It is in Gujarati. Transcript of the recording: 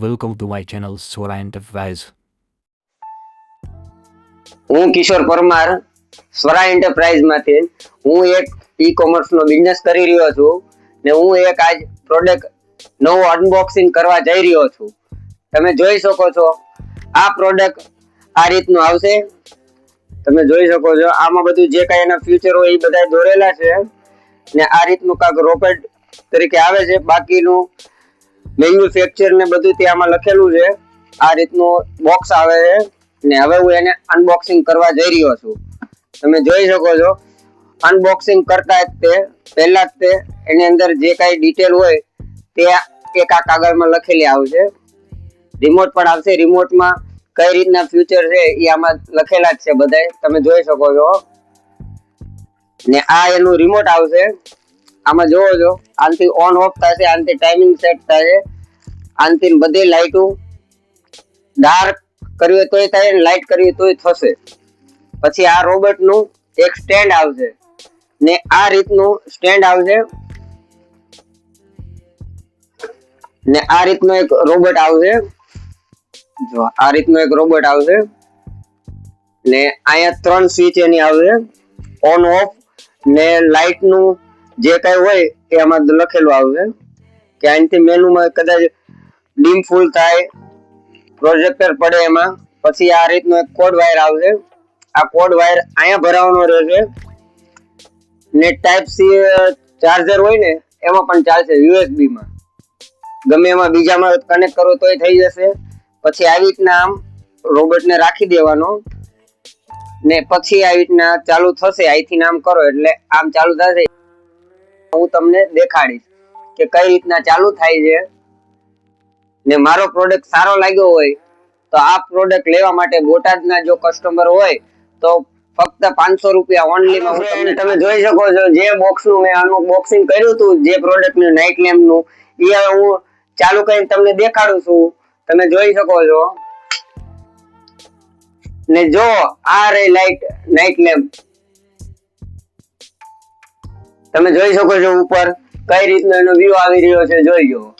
Welcome to my channel Sora Enterprise. હું કિશોર પરમાર સ્વરા એન્ટરપ્રાઇઝ માંથી હું એક ઈ-કોમર્સ નો બિઝનેસ કરી રહ્યો છું ને હું એક આજ પ્રોડક્ટ નવું અનબોક્સિંગ કરવા જઈ રહ્યો છું. તમે જોઈ શકો છો આ પ્રોડક્ટ આ રીતનું આવશે. તમે જોઈ શકો છો આમાં બધું જે કાંઈ એના ફ્યુચર હોય એ બધા દોરેલા છે ને આ રીતનું કાંઈક રોકેટ તરીકે આવે છે. બાકીનું મેન્યુફેક્ચર ને બધું ત્યાં લખેલું છે. આ રીતનું બોક્સ આવે છે ને હવે હું એને અનબોક્સિંગ કરવા જઈ રહ્યો છું. તમે જોઈ શકો છો અનબોક્સિંગ કરતા જ તે પહેલા જ તે એની અંદર જે કાંઈ ડિટેલ હોય તે એક આ કાગળમાં લખેલી આવશે. રિમોટ પણ આવશે. રિમોટમાં કઈ રીતના ફ્યુચર છે એ આમાં લખેલા જ છે બધાય. તમે જોઈ શકો છો ને આ એનું રિમોટ આવશે. આમાં જોવો છો આનથી ઓન ઓફ થશે, આનથી ટાઈમિંગ સેટ થશે, આનથી બધી લાઈટો ડાર્ક કરવી હોય તોય થાય, લાઈટ કરવી તોય થશે. પછી આ રોબોટ નું એક સ્ટેન્ડ આવશે ને આ રીતનું સ્ટેન્ડ આવશે ને આ રીતનો એક રોબોટ આવશે. જો આ રીતનો એક રોબોટ આવશે ને અહીંયા 3 સ્વિચ એની આવશે, ઓન ઓફ ને લાઈટ નું જે કઈ હોય એ આમાં લખેલું આવશે કે અહીંથી મેનુમાં કદાચ ડીમ ફૂલ થાય, પ્રોજેક્ટર પડે એમાં. પછી આ રીતનો એક કોડ વાયર આવશે. આ કોડ વાયર અહીંયા ભરાવાનો રહેશે ને ટાઈપ સી ચાર્જર હોય ને એમાં પણ ચાલશે, યુએસબી માં ગમે એમાં બીજામાં કનેક્ટ કરો તોય થઈ જશે. પછી આવી રીતના આમ રોબોટને રાખી દેવાનો ને પછી આવી રીતના ચાલુ થશે. અહીંથી આમ કરો એટલે આમ ચાલુ થશે. હું તમને દેખાડીશ કે કઈ રીતના ચાલુ થાય છે. ને મારો પ્રોડક્ટ સારો લાગ્યો હોય તો આ પ્રોડક્ટ લેવા માટે બોટાદના જો કસ્ટમર હોય તો ફક્ત 500 રૂપિયા ઓનલી માં તમે જોઈ શકો છો. જે બોક્સ નું મેં અનબોક્સિંગ કર્યું હતું, જે પ્રોડક્ટ નું નાઇટ લેમ્પ નું, એ હું ચાલુ કરીને તમને દેખાડું છું. તમે જોઈ શકો છો ને જો આ રે લાઈટ નાઇટ લેમ્પ તમે જોઈ શકો છો ઉપર કઈ રીતનો એનો વ્યૂ આવી રહ્યો છે. જોઈ લો.